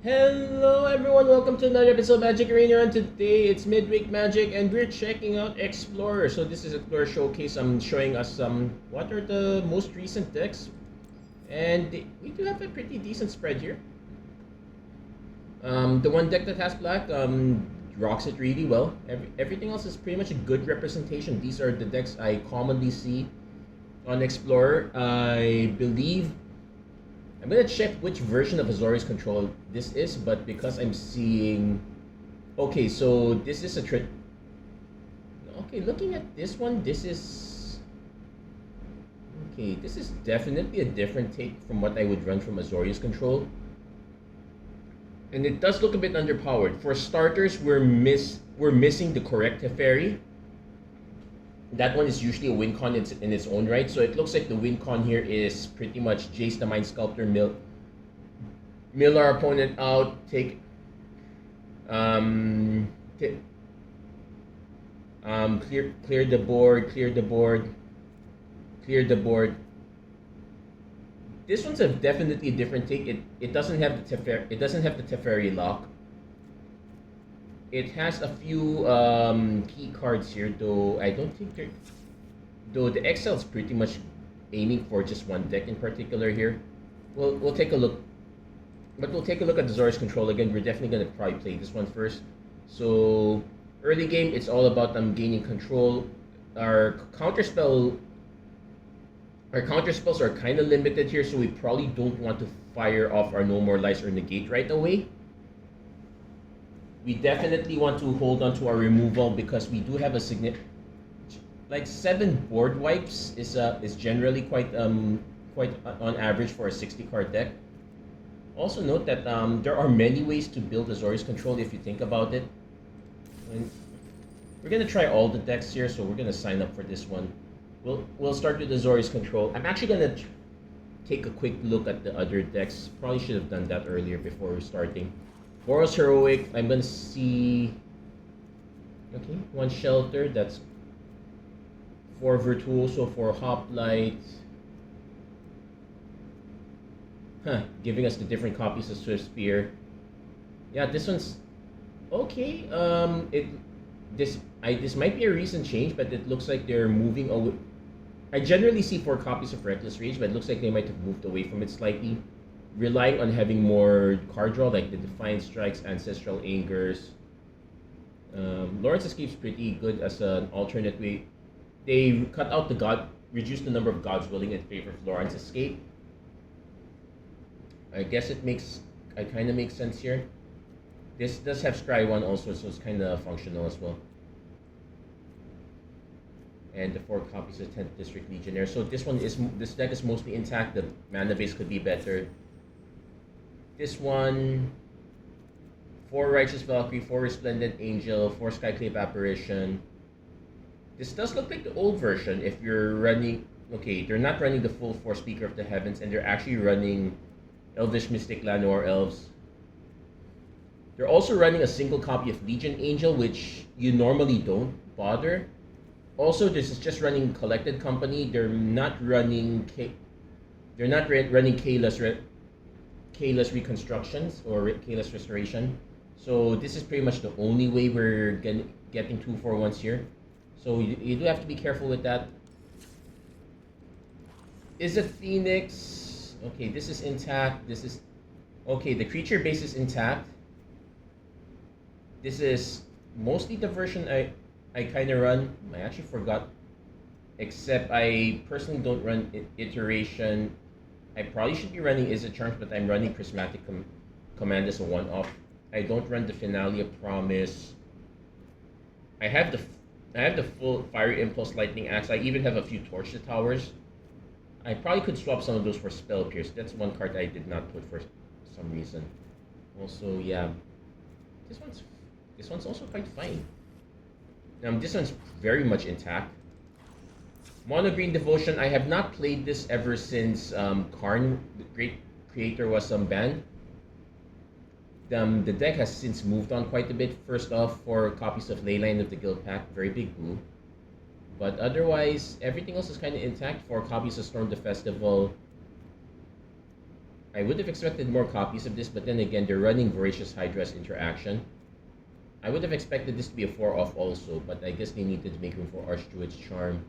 Hello everyone, welcome to another episode of Magic Arena, and today it's Midweek Magic and we're checking out Explorer. So this is Explorer Showcase. I'm showing us what are the most recent decks, and we do have a pretty decent spread here. The one deck that has black rocks it really well. Everything else is pretty much a good representation. These are the decks I commonly see on Explorer. I believe I'm gonna check which version of Azorius Control this is, but because I'm seeing... Okay, so this is a Okay, looking at this one, this is... Okay, this is definitely a different take from what I would run from Azorius Control. And it does look a bit underpowered. For starters, we're missing the correct Teferi. That one is usually a win con in its own right, so it looks like the win con here is pretty much Jace the Mind Sculptor, mill our opponent out, take clear the board. This one's definitely a different take. It doesn't have the Teferi lock. It has a few key cards here, though I don't think they're... Though the XL is pretty much aiming for just one deck in particular here. We'll take a look. But we'll take a look at the Azorius Control again. We're definitely going to probably play this one first. So, early game, it's all about gaining control. Our counterspells are kind of limited here, so we probably don't want to fire off our No More Lies or Negate right away. We definitely want to hold on to our removal because we do have a significant, like 7 board wipes is generally quite on average for a 60-card deck. Also note that there are many ways to build Azorius Control if you think about it. And we're gonna try all the decks here, so we're gonna sign up for this one. We'll start with Azorius Control. I'm actually gonna take a quick look at the other decks. Probably should have done that earlier before starting. Boros Heroic, I'm gonna see... Okay, 1 Shelter, that's 4 Virtuoso, 4 Hoplite. Giving us the different copies of Swift Spear. Yeah, this one's... Okay, this might be a recent change, but it looks like they're moving away. I generally see 4 copies of Reckless Rage, but it looks like they might have moved away from it slightly, relying on having more card draw, like the Defiant Strikes, Ancestral Angers. Lawrence Escape's pretty good as an alternate way. They cut out reduced the number of Gods Willing in favor of Lawrence Escape. I guess it kind of makes sense here. This does have Scry 1 also, so it's kind of functional as well. And the 4 copies of 10th District Legionnaire. So this deck is mostly intact. The mana base could be better. This one, 4 Righteous Valkyrie, 4 Resplendent Angel, 4 Skyclave Apparition. This does look like the old version if you're running... Okay, they're not running the full 4 Speaker of the Heavens, and they're actually running Elvish Mystic Llanowar Elves. They're also running a single copy of Legion Angel, which you normally don't bother. Also, this is just running Collected Company. They're not running Kaela's Reconstructions or Kaela's Restoration. So this is pretty much the only way we're getting 2/4-1s here. So you do have to be careful with that. Is it Phoenix? Okay, this is intact. This is... Okay, the creature base is intact. This is mostly the version I kind of run. I actually forgot. Except I personally don't run Iteration. I probably should be running Izzet Charms, but I'm running Prismatic Command as a one-off. I don't run the Finale of Promise. I have the full Fiery Impulse Lightning Axe. I even have a few Torch the Towers. I probably could swap some of those for Spell Pierce. That's one card I did not put for some reason. Also, yeah, this one's also quite fine. This one's very much intact. Mono Green Devotion, I have not played this ever since Karn, the Great Creator, was banned. The deck has since moved on quite a bit. First off, 4 copies of Leyline of the Guild Pact, very big blue. But otherwise, everything else is kind of intact. 4 copies of Storm the Festival. I would have expected more copies of this, but then again, they're running Voracious Hydra's interaction. I would have expected this to be a 4-off also, but I guess they needed to make room for Archdruid's Charm.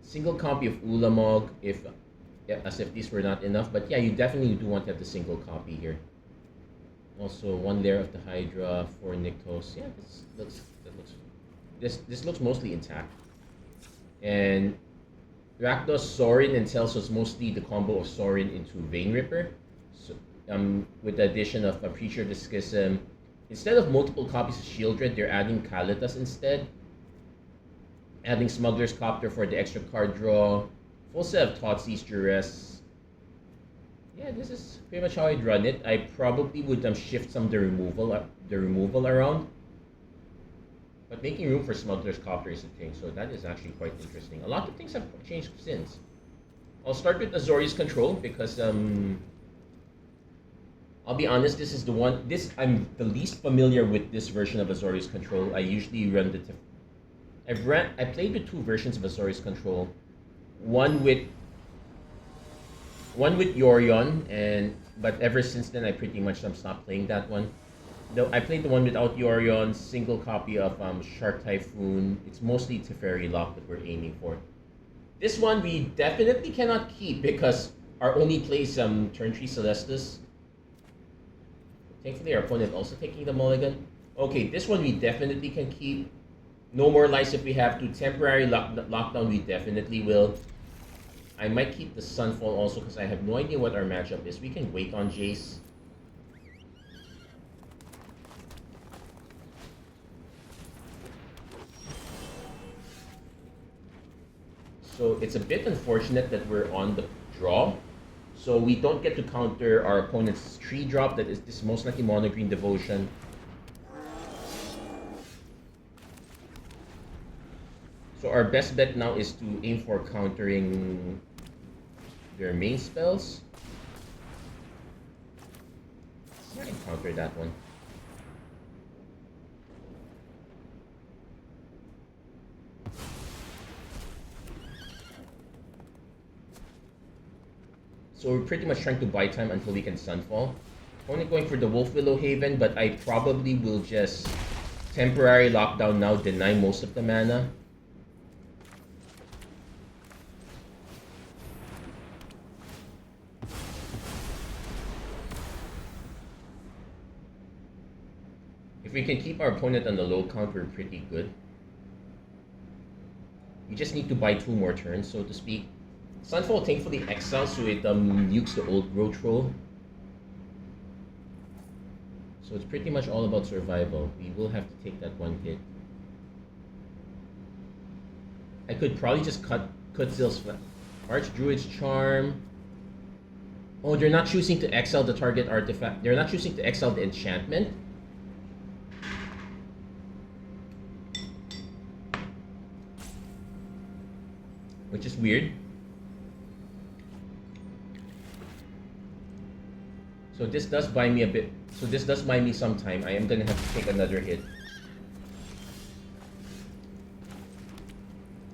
Single copy of Ulamog, as if these were not enough, but yeah, you definitely do want to have the single copy here. Also, 1 layer of the Hydra, 4 Nykthos. Yeah, this looks mostly intact. And Rakdos, Sorin, and Celsos mostly the combo of Sorin into Vein Ripper. So, with the addition of Preacher of the Schism. Instead of multiple copies of Shieldred, they're adding Kalitas instead. Adding Smuggler's Copter for the extra card draw. Full set of Thoughtseize Duress. Yeah, this is pretty much how I'd run it. I probably would shift some of the removal around. But making room for Smuggler's Copter is a thing, so that is actually quite interesting. A lot of things have changed since. I'll start with Azorius Control because I'll be honest, this is the one. I'm the least familiar with this version of Azorius Control. I usually run I played with 2 versions of Azorius Control. One with Yorion, but ever since then I pretty much stopped playing that one. Though I played the one without Yorion, single copy of Shark Typhoon. It's mostly Teferi Lock that we're aiming for. This one we definitely cannot keep because our only plays turn 3 Celestus. Thankfully our opponent also taking the mulligan. Okay, this one we definitely can keep. No more lice if we have to. Temporary lockdown we definitely will. I might keep the Sunfall also because I have no idea what our matchup is. We can wait on Jace. So it's a bit unfortunate that we're on the draw. So we don't get to counter our opponent's tree drop. That is this most likely Mono Green Devotion. So our best bet now is to aim for countering their main spells. I can counter that one. So we're pretty much trying to buy time until we can Sunfall. Only going for the Wolf Willow Haven, but I probably will just temporary lockdown now, deny most of the mana. If we can keep our opponent on the low count, we're pretty good. We just need to buy 2 more turns, so to speak. Sunfall thankfully exiles, so it nukes the old Growth Troll. So it's pretty much all about survival. We will have to take that 1 hit. I could probably just cut Zill's Archdruid's Charm. Oh, they're not choosing to exile the target artifact. They're not choosing to exile the enchantment. Which is weird. So this does buy me a bit. So this does buy me some time. I am gonna have to take another hit.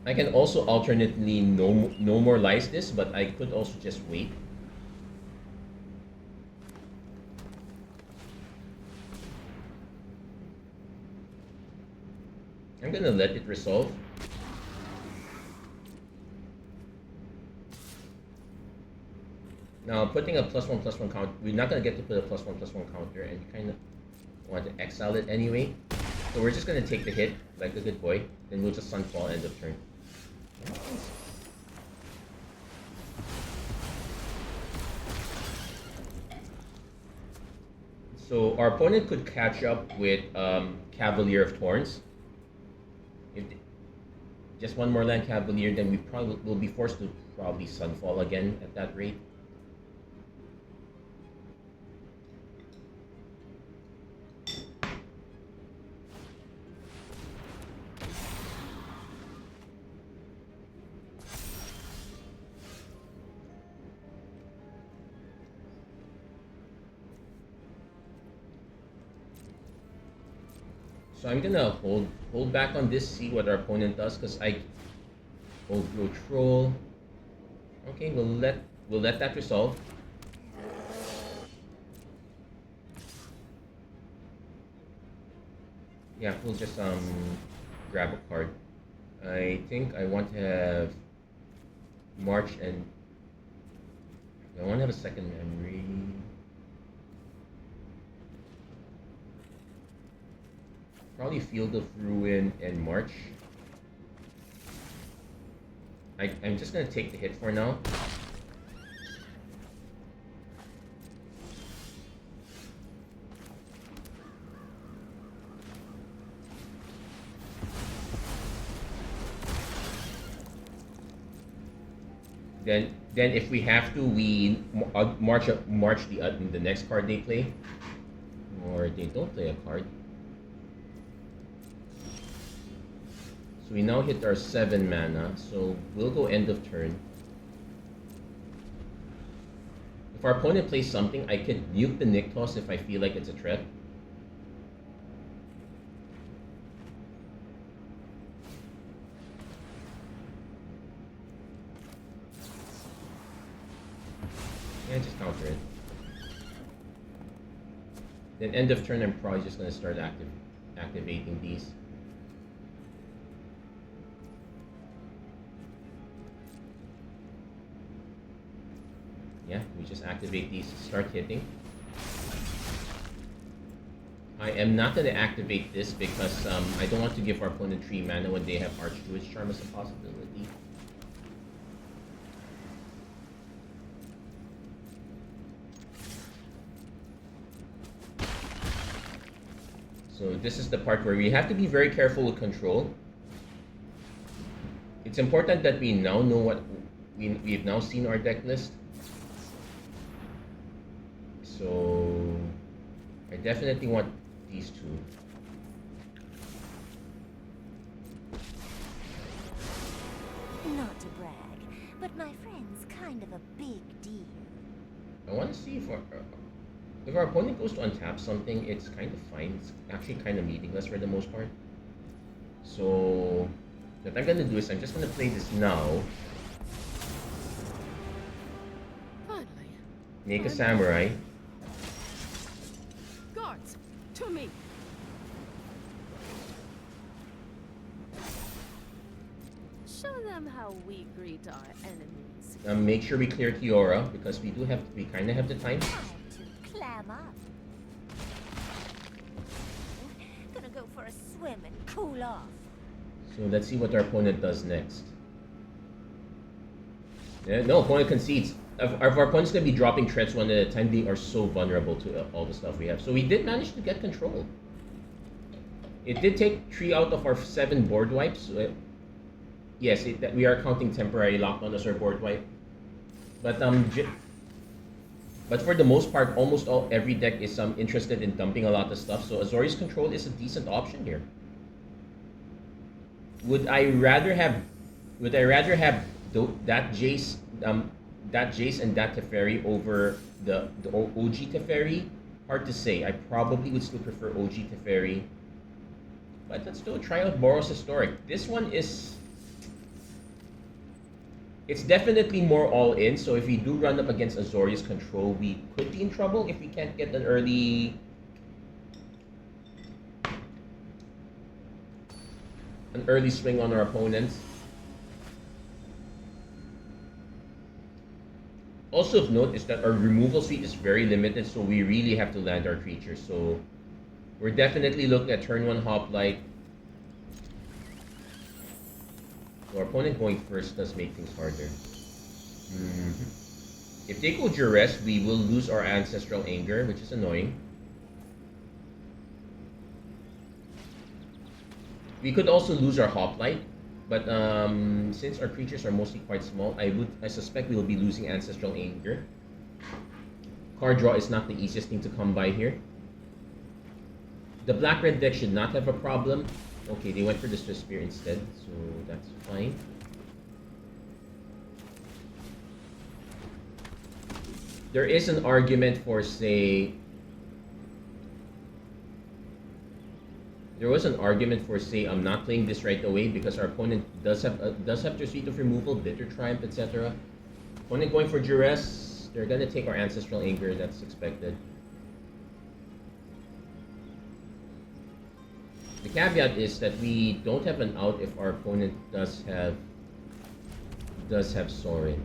I can also alternately no more lice this, but I could also just wait. I'm gonna let it resolve. Now, putting a +1/+1 counter, we're not going to get to put a +1/+1 counter, and you kind of want to exile it anyway. So we're just going to take the hit, like a good boy, then we'll just Sunfall end of turn. So our opponent could catch up with Cavalier of Thorns. If just 1 more land Cavalier, then we probably will be forced to probably Sunfall again at that rate. So I'm gonna hold back on this, see what our opponent does, because I old Growth Troll. Okay, we'll let that resolve. Yeah, we'll just grab a card. I think I want to have March and I want to have a second memory. Probably Field of Ruin and March. I'm just gonna take the hit for now. Then if we have to, we march the next card they play, or they don't play a card. So we now hit our 7 mana, so we'll go end of turn. If our opponent plays something, I can nuke the Niktos if I feel like it's a threat. Yeah, just counter it. Then end of turn, I'm probably just going to start activating these. Yeah, we just activate these, start hitting. I am not going to activate this because I don't want to give our opponent 3 mana when they have Archdruid's Charm as a possibility. So this is the part where we have to be very careful with control. It's important that we now know what we've now seen our deck list. So I definitely want these two. Not to brag, but my friend's kind of a big deal. I want to see if our opponent goes to untap something, it's kind of fine. It's actually kind of meaningless for the most part. So what I'm gonna do is I'm just gonna play this now. Finally. Make a samurai. Guards, to me. Show them how we greet our enemies. Make sure we clear Kiora because we kind of have the time. Time to clam up. Gonna go for a swim and cool off. So let's see what our opponent does next. Yeah, no, opponent concedes. If our opponent's gonna be dropping threats one at a time, they are so vulnerable to all the stuff we have. So we did manage to get control. It did take 3 out of our 7 board wipes. Yes, we are counting temporary lockdown as our board wipe. But for the most part, almost every deck is interested in dumping a lot of stuff. So Azorius Control is a decent option here. Would I rather have that Jace and that Teferi over the OG Teferi? Hard to say. I probably would still prefer OG Teferi. But let's still try out Boros Historic. This one is... It's definitely more all-in, so if we do run up against Azorius Control, we could be in trouble if we can't get an early... swing on our opponents. Also of note is that our removal suite is very limited, so we really have to land our creatures. So we're definitely looking at turn 1 Hoplite. So our opponent going first does make things harder. If they go Duress, we will lose our Ancestral Anger, which is annoying. We could also lose our Hoplite, but since our creatures are mostly quite small, I suspect we will be losing Ancestral Anger. Card draw is not the easiest thing to come by here. The black-red deck should not have a problem. Okay, they went for the Swiss Spear instead, so that's fine. There is an argument for, say... There was an argument for, say, I'm not playing this right away because our opponent does have their suite of removal, Bitter Triumph, etc. Opponent going for Duress, they're gonna take our Ancestral Anger, that's expected. The caveat is that we don't have an out if our opponent does have Sorin.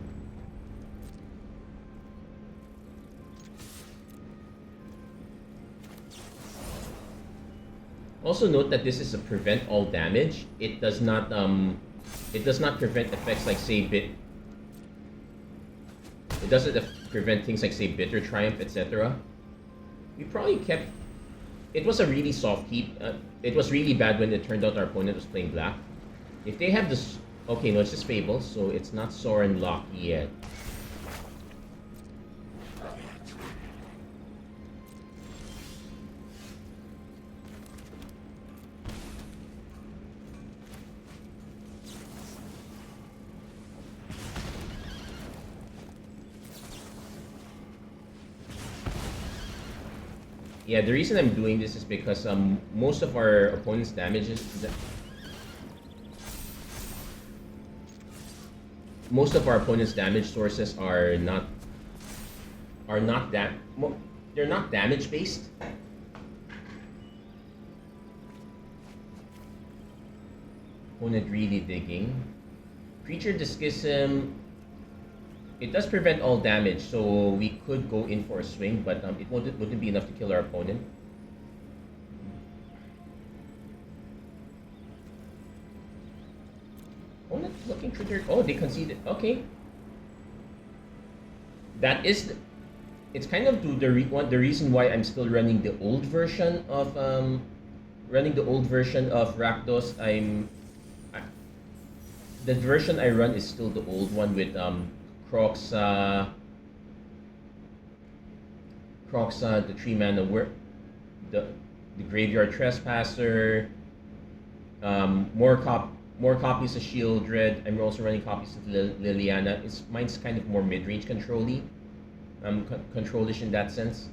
Also note that this is a prevent all damage. It does not prevent effects like say it doesn't prevent things like say Bitter Triumph, etc. We probably kept. It was a really soft keep. It was really bad when it turned out our opponent was playing black. If they have this, okay, no, it's just Fable, so it's not Sorin lock yet. Yeah, the reason I'm doing this is because most of our opponent's damages, most of our opponent's damage sources are not that they're not damage based. Opponent really digging. Creature Dischism. It does prevent all damage, so we could go in for a swing, but it wouldn't be enough to kill our opponent. Opponent looking triggered. Oh, they conceded. Okay. That is, it's kind of the reason why I'm still running the old version of Rakdos. The version I run is still the old one with Kroxa, the 3-mana the Graveyard Trespasser, more copies of Shieldred. I'm also running copies of Liliana. Mine's kind of more mid-range control-y, control-ish in that sense.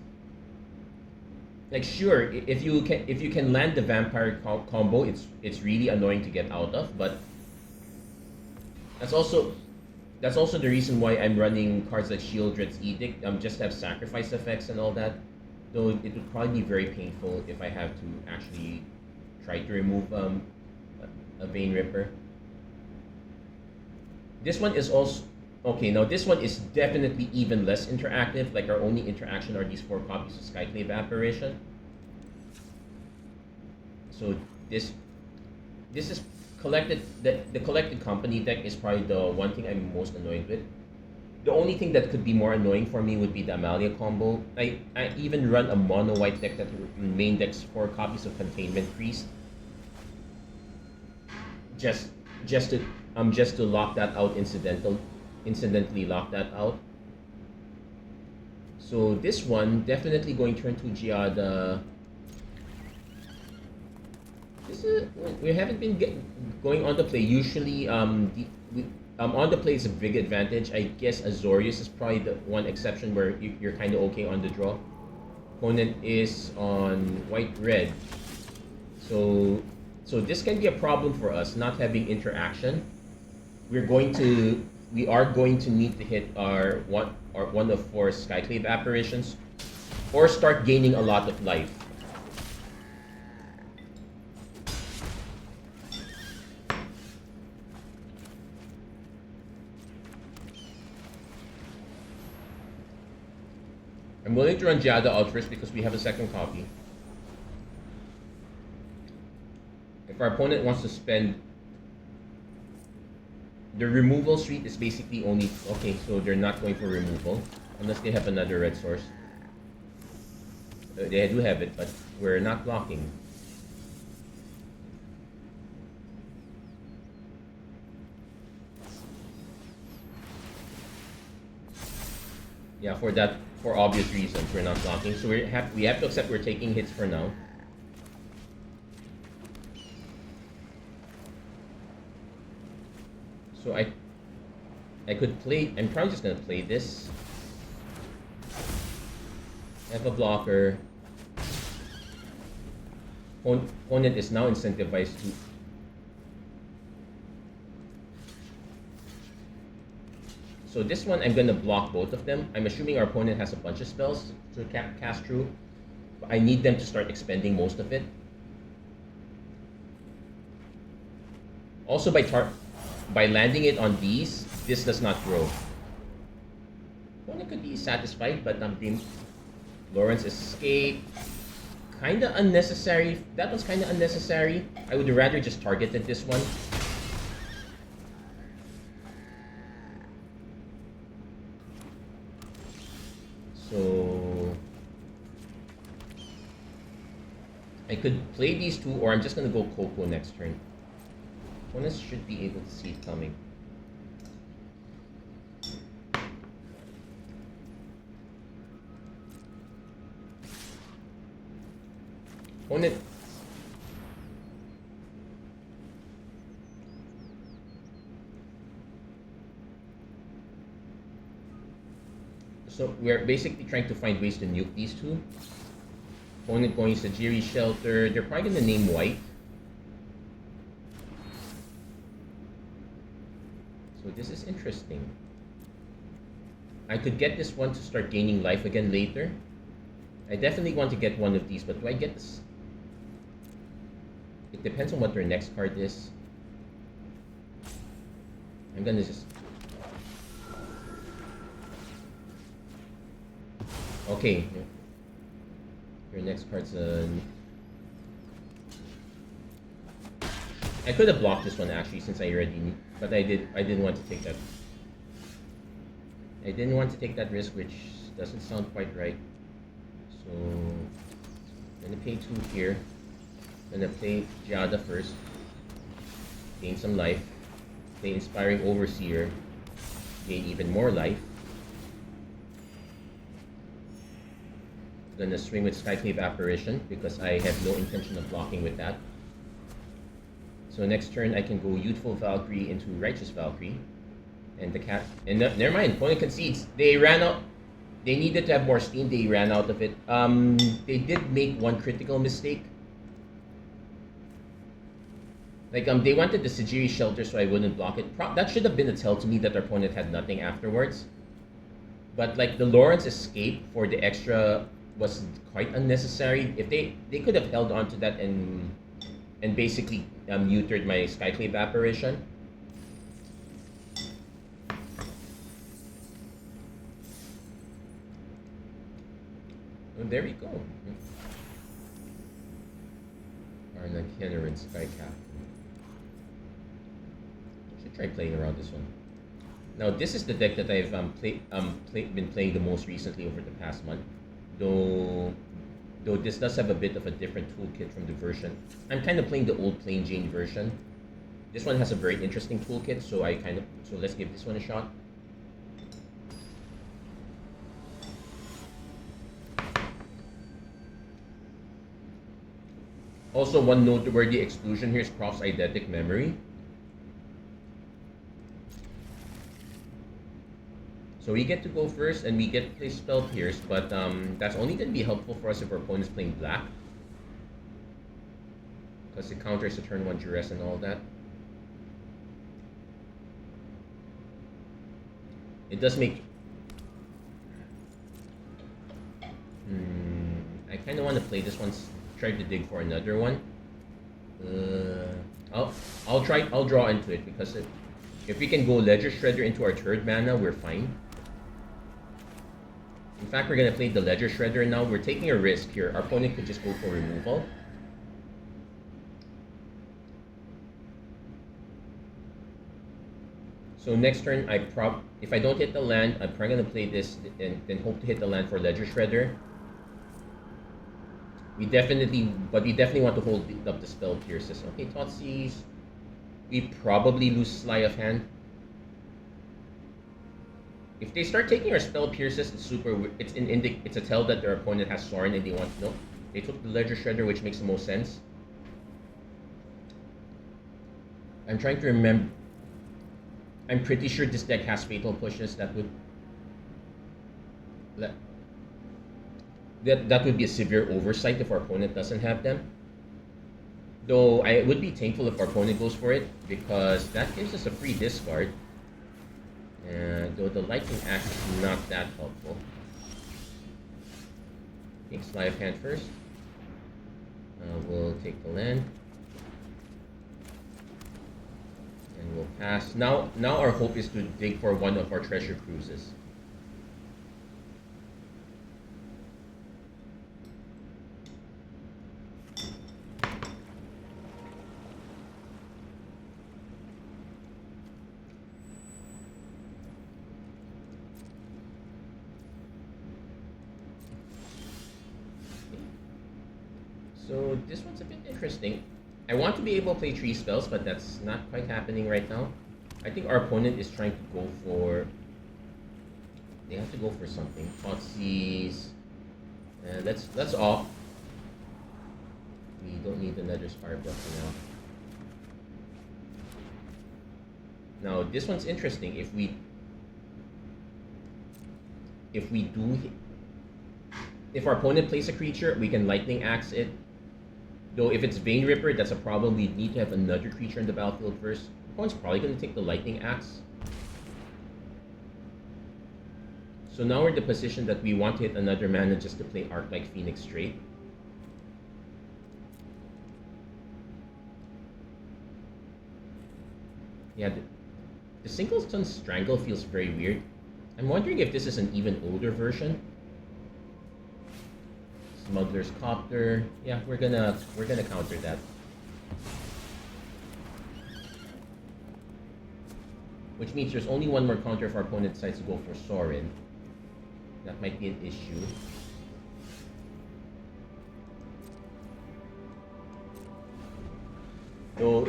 Like sure, if you can land the vampire combo, it's really annoying to get out of, but that's also the reason why I'm running cards like Shieldred's Edict, just to have sacrifice effects and all that. Though it would probably be very painful if I have to actually try to remove a Vein Ripper. This one is also okay. Now this one is definitely even less interactive. Like our only interaction are these 4 copies of Skyclave Apparition. So this is collected. The collected company deck is probably the one thing I'm most annoyed with. The only thing that could be more annoying for me would be the Amalia combo. I even run a mono white deck that main decks 4 copies of Containment Priest. Just to lock that out incidentally lock that out. So this one definitely going turn 2 Giada. We haven't been going on the play. Usually, on the play is a big advantage. I guess Azorius is probably the one exception where you're kind of okay on the draw. Opponent is on white-red, so this can be a problem for us not having interaction. We are going to need to hit our one of 4 Skyclave Apparitions, or start gaining a lot of life. I'm willing to run Giada out first because we have a second copy. If our opponent wants to spend... The removal suite is basically only... Okay, so they're not going for removal. Unless they have another red source. They do have it, but we're not blocking. Yeah, for obvious reasons, we're not blocking. So we have to accept we're taking hits for now. So I could play. I'm probably just gonna play this. I have a blocker. Opponent is now incentivized to. So this one, I'm gonna block both of them. I'm assuming our opponent has a bunch of spells to cast through. I need them to start expending most of it. Also, by landing it on these, this does not grow. Opponent could be satisfied, but Lawrence escape. Kinda unnecessary. That was kinda unnecessary. I would rather just targeted this one. So I could play these two, or I'm just gonna go Coco next turn. Opponents should be able to see it coming. Opponent. So we're basically trying to find ways to nuke these two. Opponent going Sajiri Shelter. They're probably gonna name white. So this is interesting. I could get this one to start gaining life again later. I definitely want to get one of these, but do I get this? It depends on what their next card is. I'm gonna just... Okay. Your next card's I could have blocked this one actually, since I already knew, but I didn't want to take that. I didn't want to take that risk, which doesn't sound quite right. So I'm gonna pay 2 here. I'm gonna play Giada first. Gain some life. Play Inspiring Overseer. Gain even more life. Gonna swing with Skyclave Apparition because I have no intention of blocking with that. So next turn I can go Youthful Valkyrie into Righteous Valkyrie. And the cat... And never mind, opponent concedes. They ran out... They needed to have more steam, they ran out of it. They did make one critical mistake. Like, they wanted the Sajiri Shelter so I wouldn't block it. That should have been a tell to me that their opponent had nothing afterwards. But, like, the Lawrence escape for the extra was quite unnecessary. If they could have held on to that and basically neutered my Skyclave Apparition. Oh, there we go. Arna Kenner and Skycap. Should try playing around this one. Now this is the deck that I've been playing the most recently over the past month. Though this does have a bit of a different toolkit from the version. I'm kind of playing the old Plain Jane version. This one has a very interesting toolkit, so let's give this one a shot. Also, one noteworthy exclusion here is cross-eidetic memory. So we get to go first, and we get to play Spell Pierce, but that's only going to be helpful for us if our opponent is playing black. Because it counters the turn 1 duress and all that. It does make... I kind of want to play this one, try to dig for another one. I'll draw into it, because if we can go Ledger Shredder into our 3rd mana, we're fine. In fact, we're going to play the Ledger Shredder now. We're taking a risk here. Our opponent could just go for removal. So next turn, if I don't hit the land, I'm probably going to play this and then hope to hit the land for Ledger Shredder. We definitely want to hold up the Spell Pierces. Okay, Thoughtseize. We probably lose Sleight of Hand. If they start taking our Spell Pierces, it's a tell that their opponent has Sorin and they want to know. They took the Ledger Shredder, which makes the most sense. I'm trying to remember. I'm pretty sure this deck has Fatal Pushes that would be a severe oversight if our opponent doesn't have them. Though I would be thankful if our opponent goes for it, because that gives us a free discard. Though the Lightning Axe is not that helpful. Take Sleight of Hand first. We'll take the land. we'll pass. Now our hope is to dig for one of our treasure cruises. So this one's a bit interesting. I want to be able to play 3 spells, but that's not quite happening right now. I think our opponent is trying to go for... They have to go for something. Thoughtseize. Let's off. We don't need another Spireblock for now. Now this one's interesting. If our opponent plays a creature, we can Lightning Axe it. Though if it's Vein Ripper, that's a problem. We need to have another creature in the battlefield first. Opponent's probably going to take the Lightning Axe. So now we're in the position that we want to hit another mana just to play Arc-like Phoenix straight. Yeah, the Singleton Strangle feels very weird. I'm wondering if this is an even older version. Smuggler's Copter. Yeah, we're gonna counter that. Which means there's only one more counter if our opponent decides to go for Sorin. That might be an issue. Though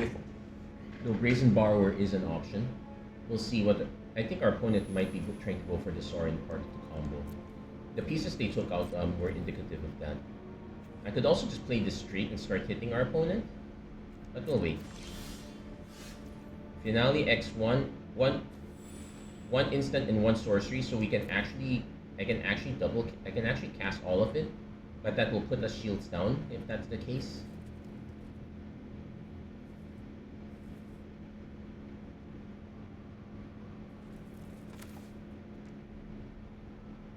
Brazen Borrower is an option. We'll see what I think our opponent might be trying to go for the Sorin part of the combo. The pieces they took out were indicative of that. I could also just play this straight and start hitting our opponent, but we'll wait. Finale X1, one instant and one sorcery, so I can actually cast all of it, but that will put us shields down if that's the case.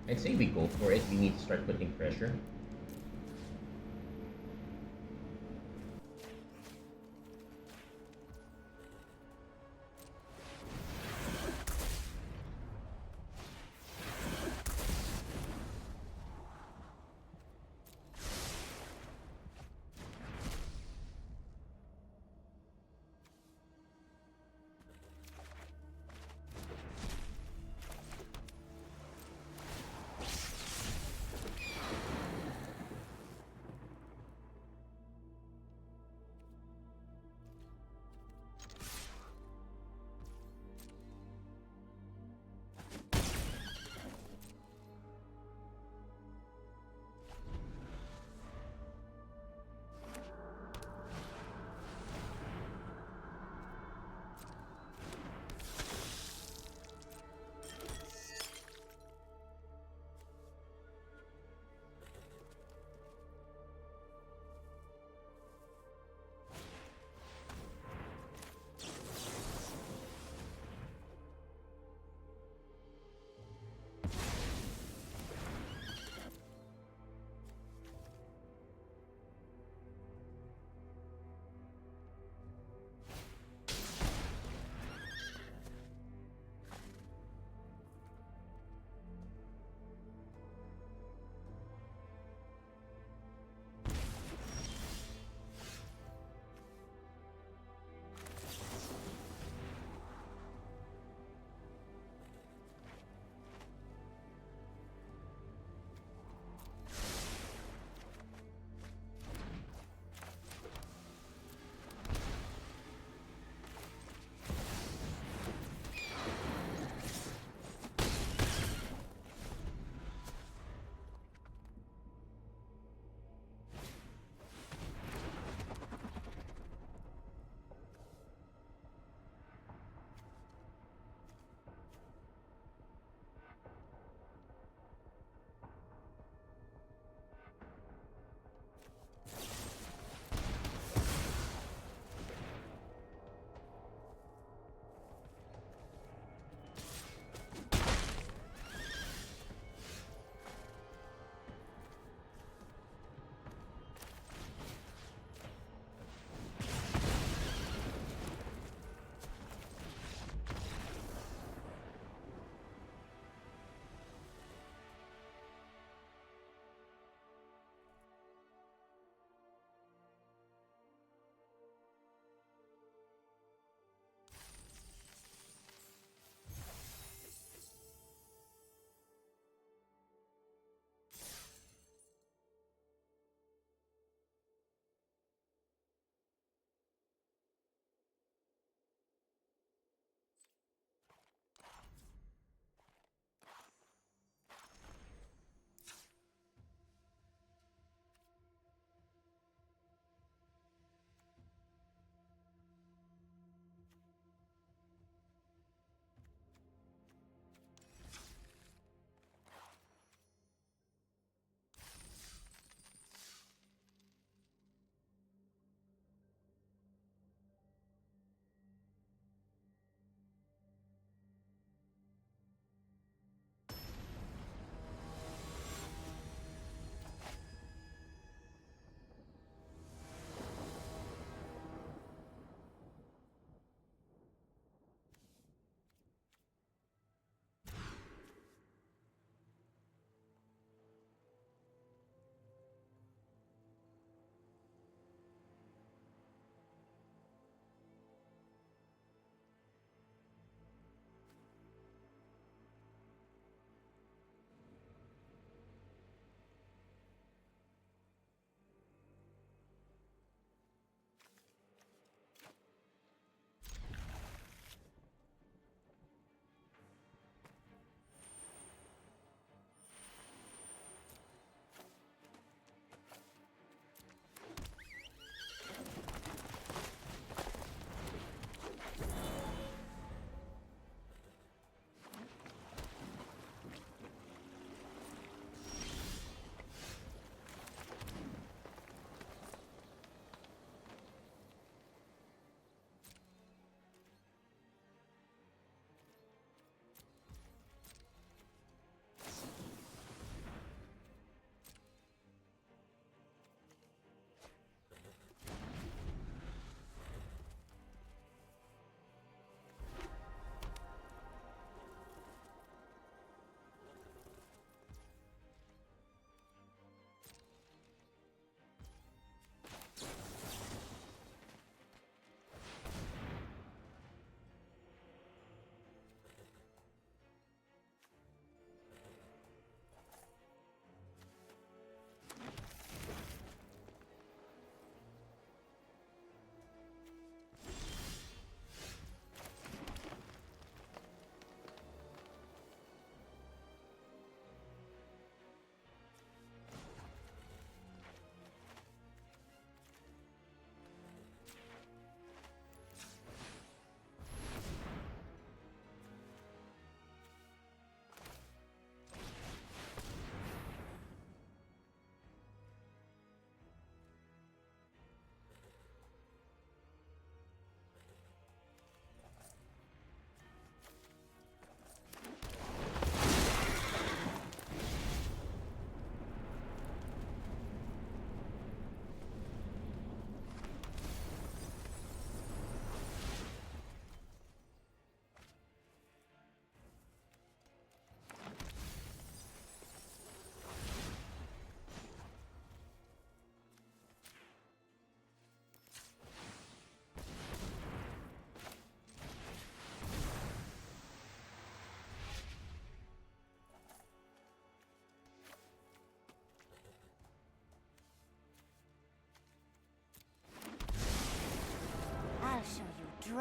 I'd say we go for it. We need to start putting pressure.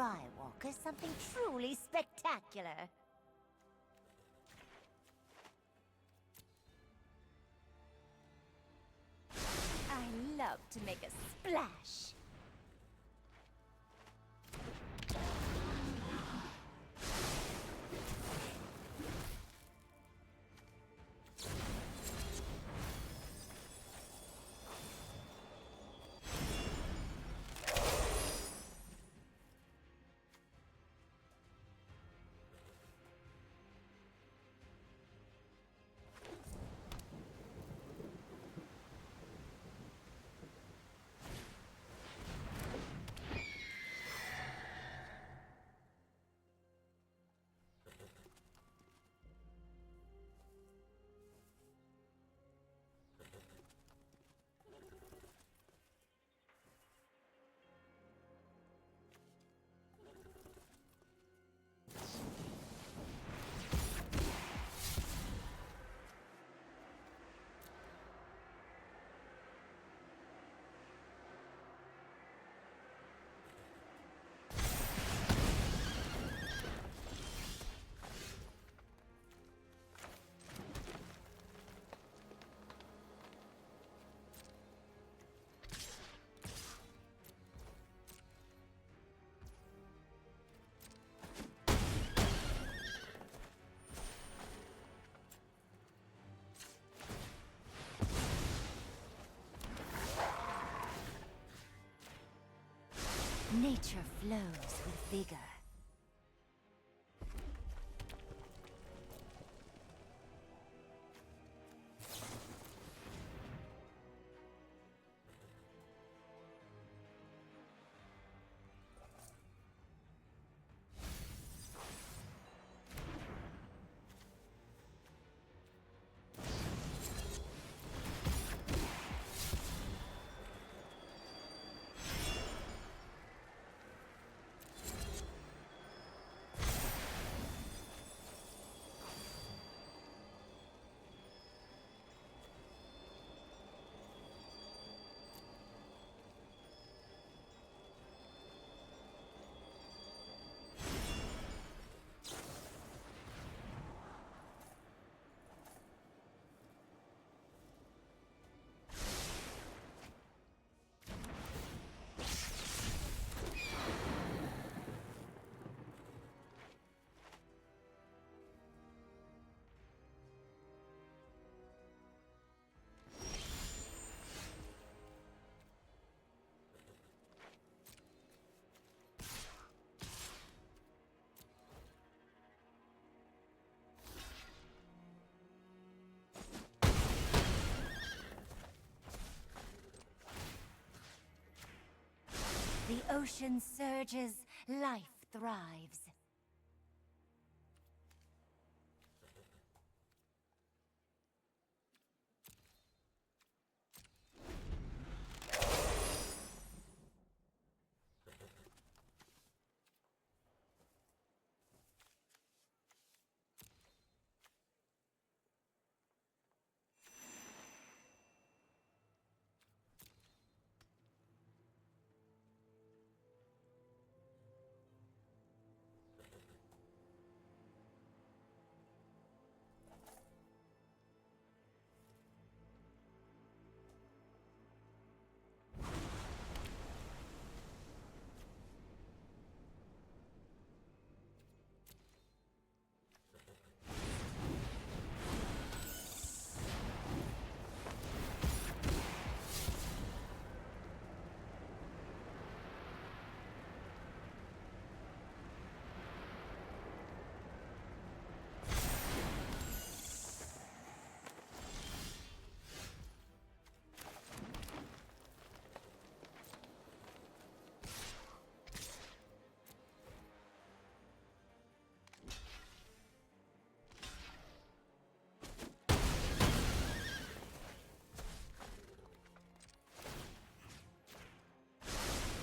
dry walkers something truly spectacular. I love to make a splash. Nature flows with vigor. The ocean surges, life thrives.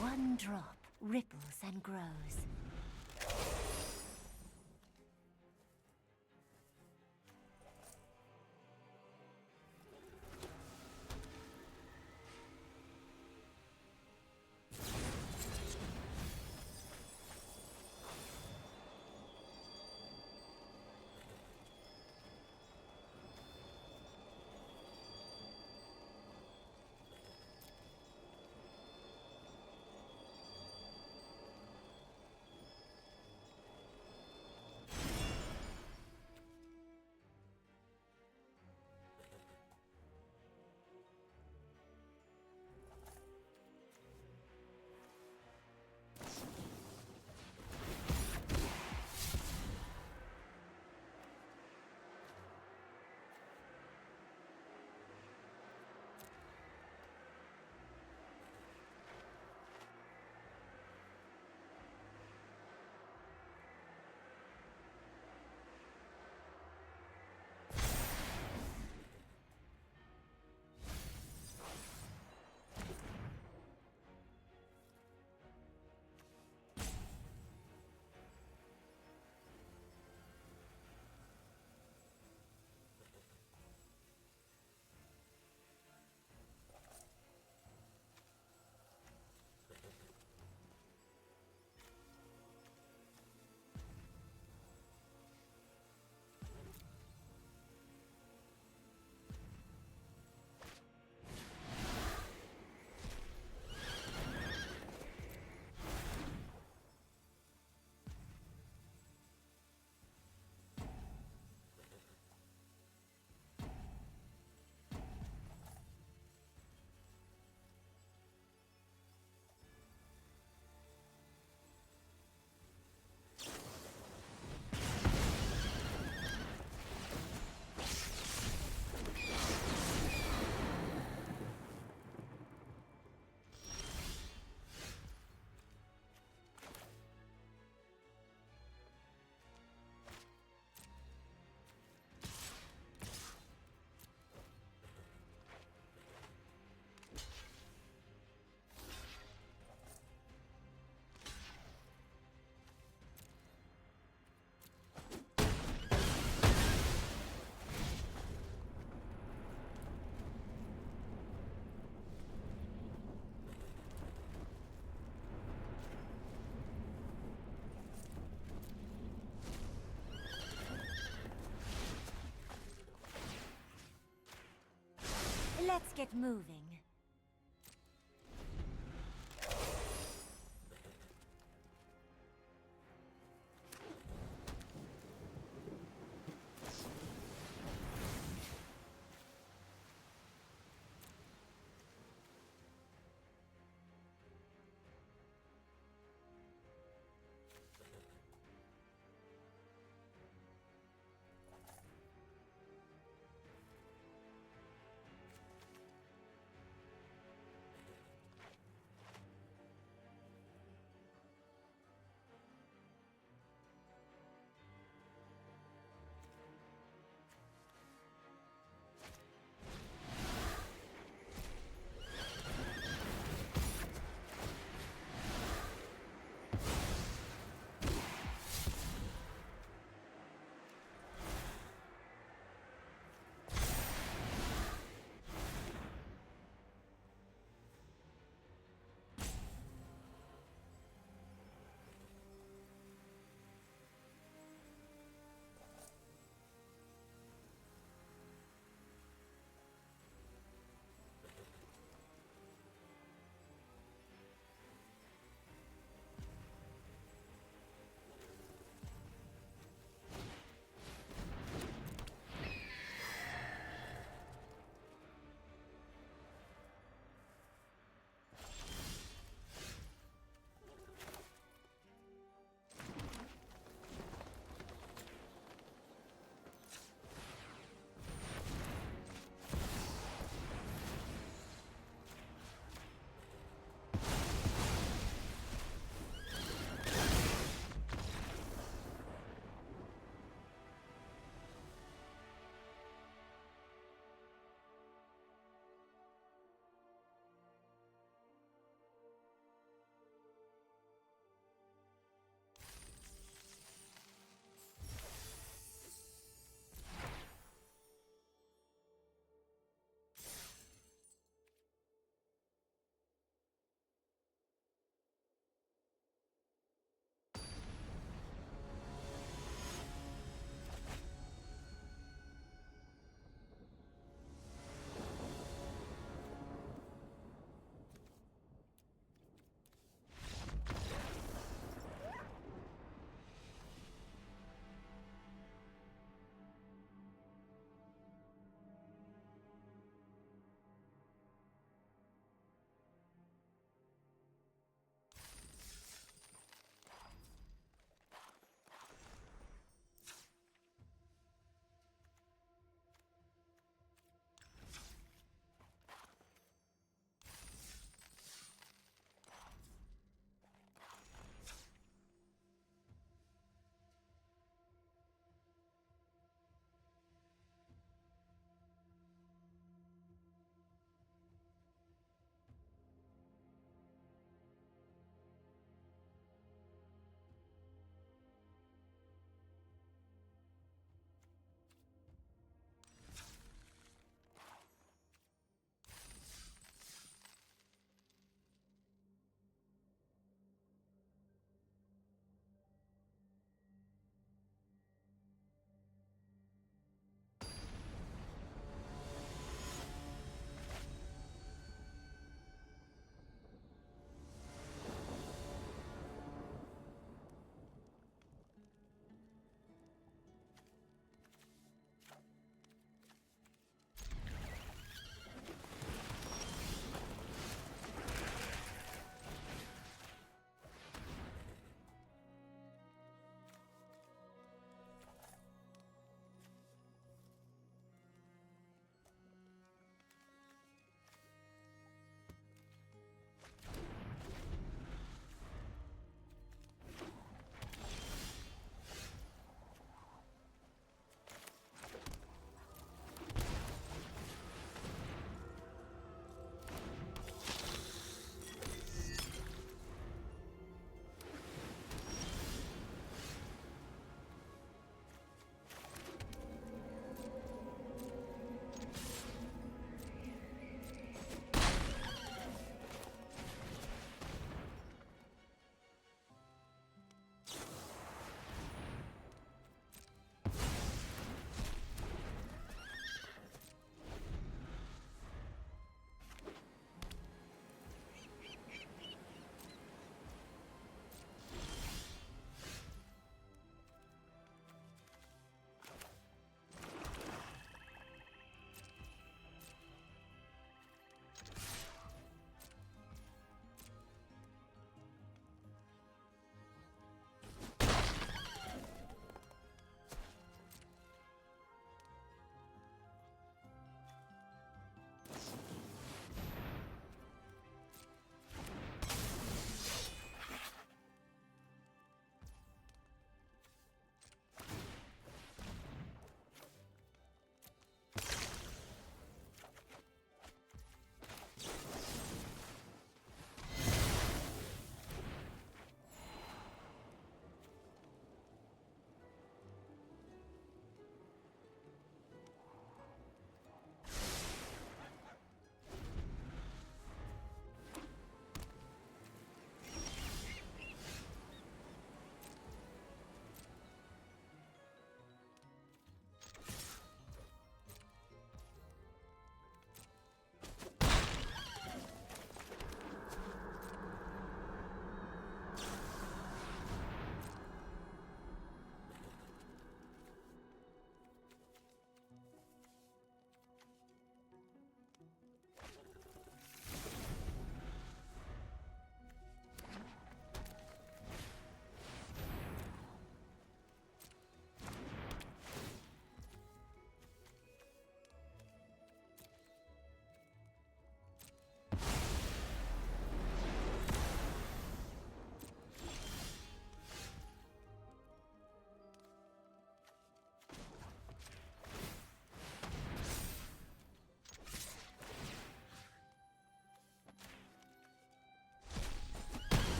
One drop ripples and grows. Let's get moving.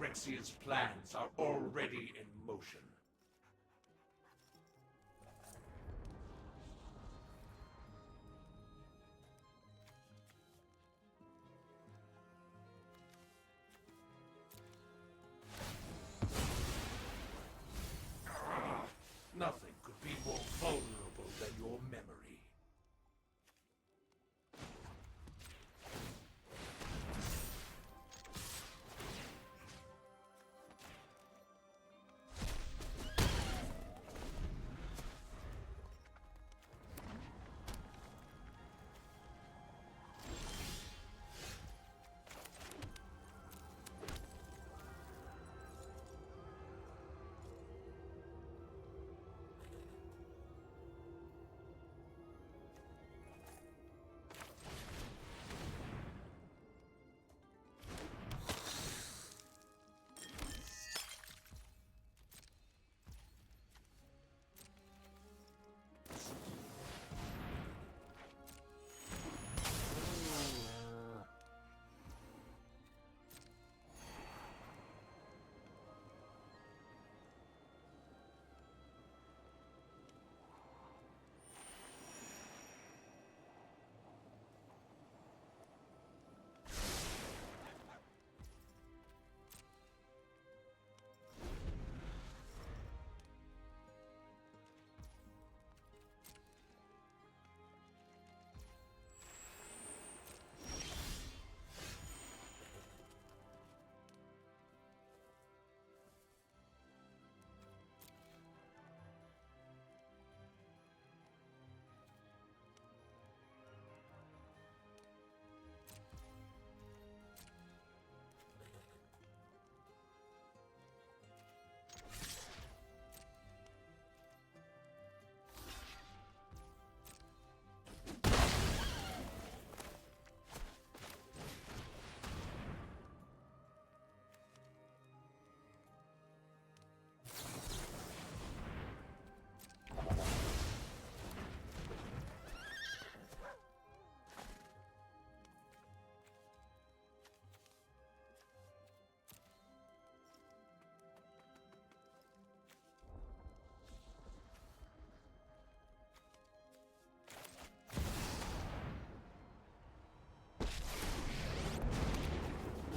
Phyrexia's plans are already in motion. Nothing could be more vulnerable than your memory.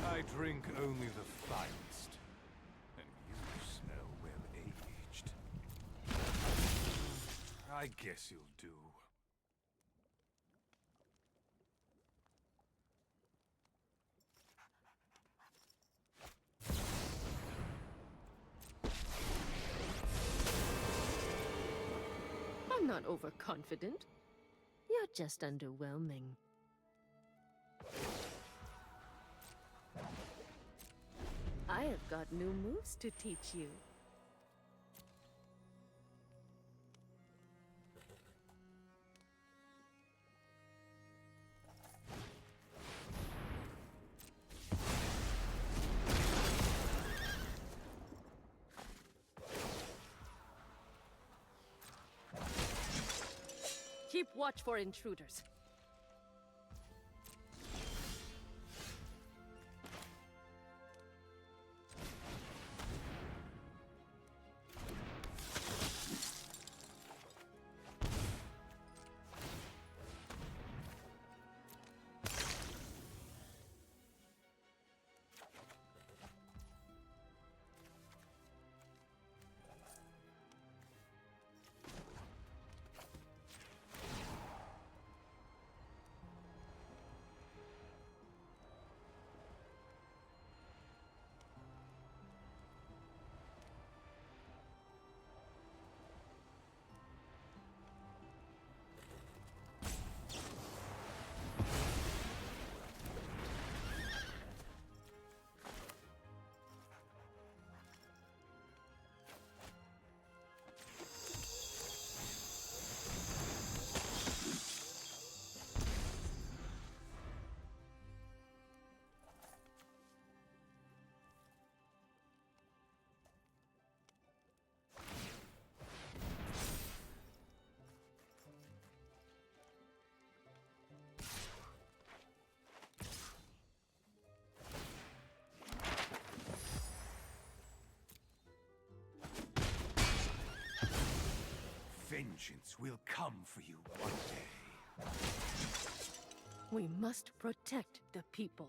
I drink only the finest, and you smell well aged. I guess you'll do. I'm not overconfident. You're just underwhelming. I have got new moves to teach you. Keep watch for intruders. vengeance will come for you one day. We must protect the people.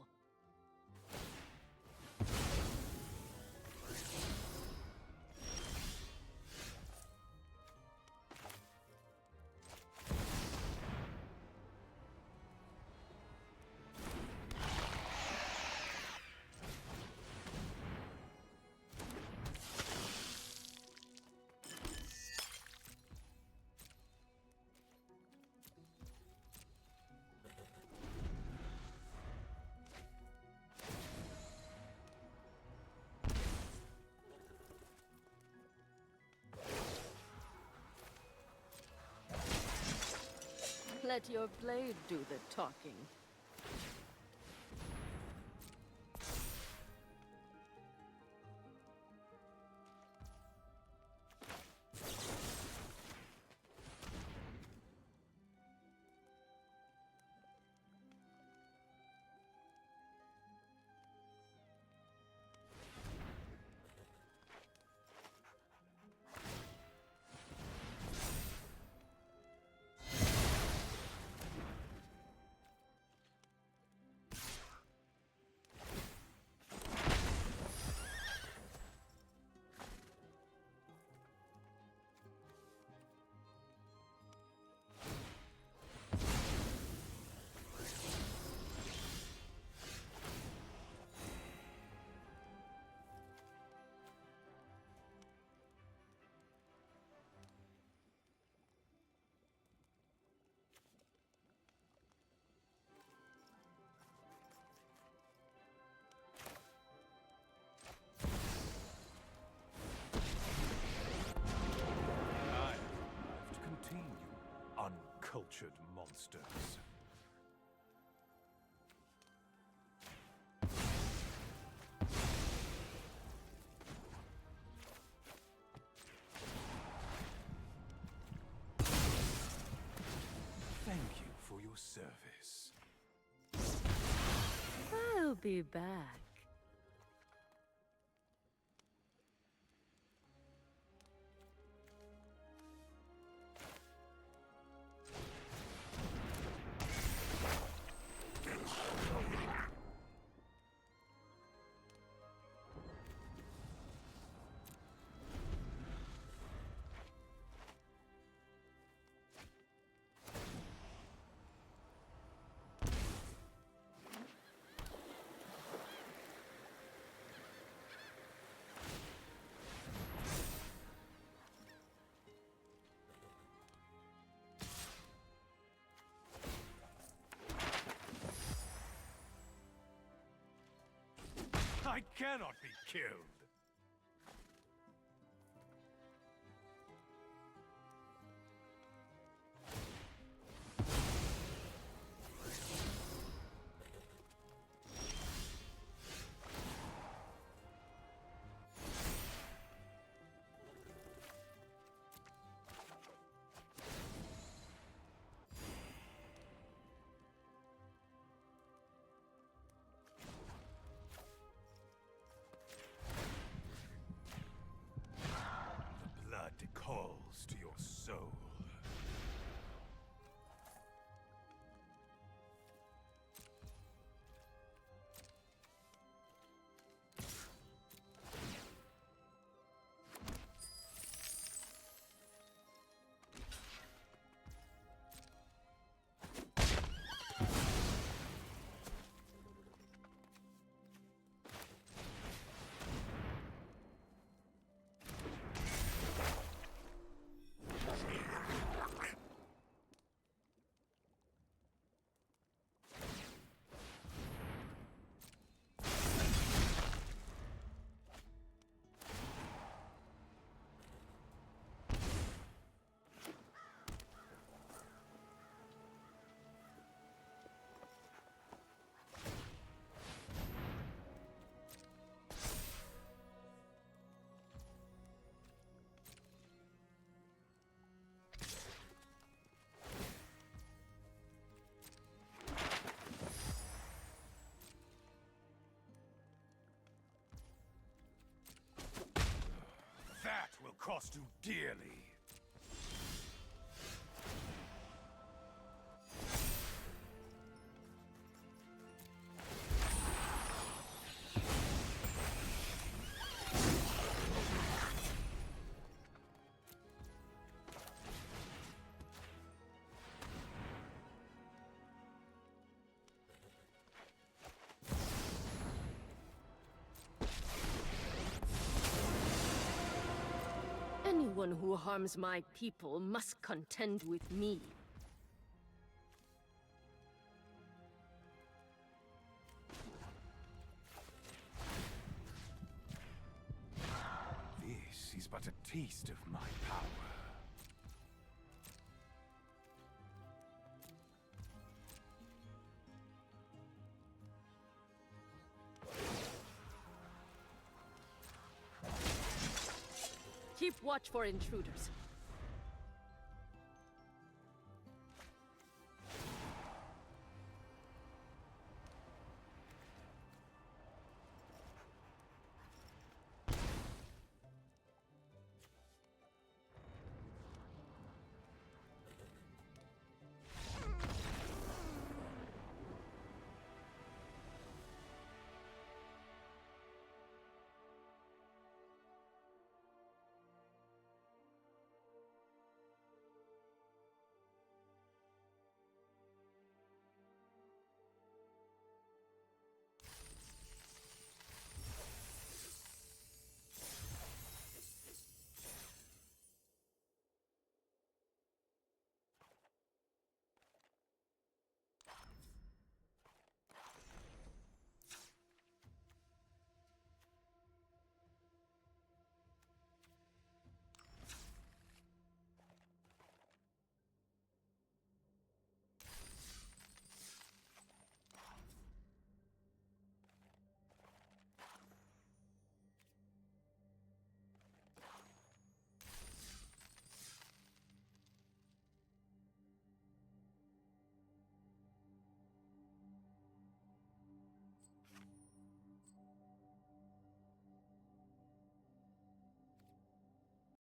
Let your blade do the talking. I have to contain you, uncultured monsters. Thank you for your service. I'll be back. I cannot be killed. Blood calls to your soul. That will cost you dearly. Anyone who harms my people must contend with me. This is but a taste of my power. Keep watch for intruders.